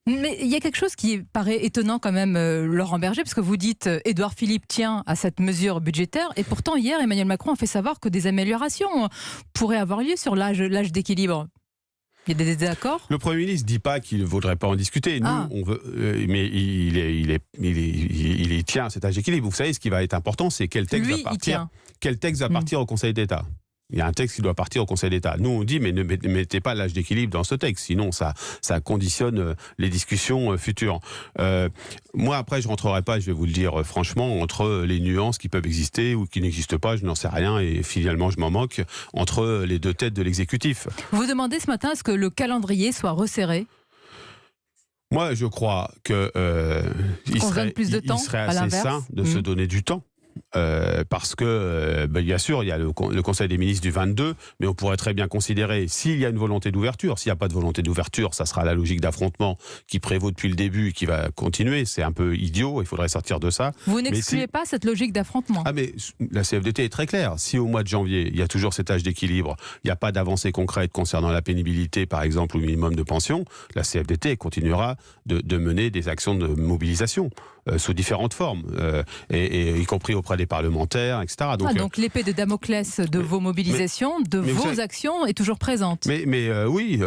Mais il y a quelque chose qui paraît étonnant quand même, Laurent Berger, parce que vous dites Édouard Philippe tient à cette mesure budgétaire, et pourtant hier Emmanuel Macron a fait savoir que des améliorations pourraient avoir lieu sur l'âge d'équilibre. Il y a des désaccords. Le Premier ministre ne dit pas qu'il ne vaudrait pas en discuter. Nous, on veut, mais il tient à cet âge d'équilibre. Vous savez, ce qui va être important, c'est quel texte va partir au Conseil d'État. Il y a un texte qui doit partir au Conseil d'État. Nous, on dit, mais ne mettez pas l'âge d'équilibre dans ce texte, sinon ça conditionne les discussions futures. Moi, après, je ne rentrerai pas, je vais vous le dire franchement, entre les nuances qui peuvent exister ou qui n'existent pas, je n'en sais rien, et finalement, je m'en moque, entre les deux têtes de l'exécutif. Vous demandez ce matin, est-ce que le calendrier soit resserré ? Moi, je crois qu'il serait assez sain de se donner du temps. Parce que, bien sûr, il y a le Conseil des ministres du 22, mais on pourrait très bien considérer, s'il y a une volonté d'ouverture, s'il n'y a pas de volonté d'ouverture, ça sera la logique d'affrontement qui prévaut depuis le début et qui va continuer. C'est un peu idiot, il faudrait sortir de ça. Vous n'excluez pas cette logique d'affrontement ? Ah, mais la CFDT est très claire. Si au mois de janvier, il y a toujours cet âge d'équilibre, il n'y a pas d'avancée concrète concernant la pénibilité, par exemple, ou le minimum de pension, la CFDT continuera de mener des actions de mobilisation sous différentes formes, et y compris auprès des parlementaires, etc. Donc l'épée de Damoclès de vos mobilisations, vos actions est toujours présente. Oui,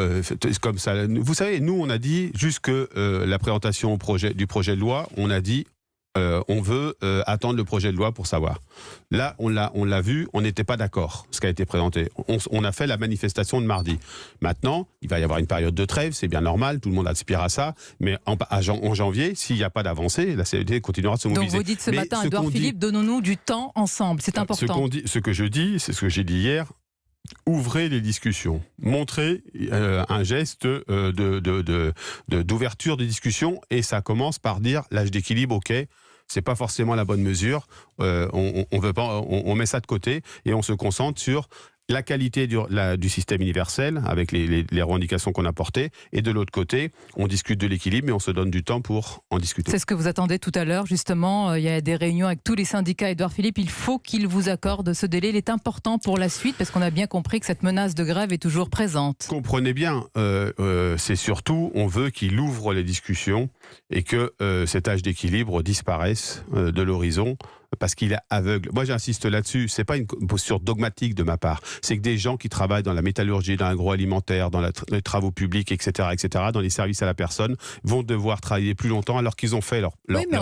comme ça. Vous savez, nous, on a dit, jusque la présentation du projet de loi, on a dit on veut attendre le projet de loi pour savoir. Là, on l'a vu, on n'était pas d'accord, ce qui a été présenté. On a fait la manifestation de mardi. Maintenant, il va y avoir une période de trêve, c'est bien normal, tout le monde aspire à ça, mais en janvier, s'il n'y a pas d'avancée, la CFDT continuera de se mobiliser. Donc vous dites ce matin à Édouard Philippe, donnons-nous du temps ensemble, c'est important. Ce que je dis, c'est ce que j'ai dit hier, ouvrez les discussions, montrez un geste d'ouverture des discussions, et ça commence par dire l'âge d'équilibre, ok, c'est pas forcément la bonne mesure, on met ça de côté et on se concentre sur la qualité du système universel avec les revendications qu'on a portées, et de l'autre côté, on discute de l'équilibre, mais on se donne du temps pour en discuter. C'est ce que vous attendez tout à l'heure, justement. Il y a des réunions avec tous les syndicats. Édouard Philippe, il faut qu'il vous accorde ce délai. Il est important pour la suite, parce qu'on a bien compris que cette menace de grève est toujours présente. Comprenez bien, c'est surtout, on veut qu'il ouvre les discussions et que cet âge d'équilibre disparaisse de l'horizon, parce qu'il est aveugle. Moi, j'insiste là-dessus, c'est pas une posture dogmatique de ma part, c'est que des gens qui travaillent dans la métallurgie, dans l'agroalimentaire, dans les travaux publics, etc., dans les services à la personne, vont devoir travailler plus longtemps alors qu'ils ont fait leur... Oui, mais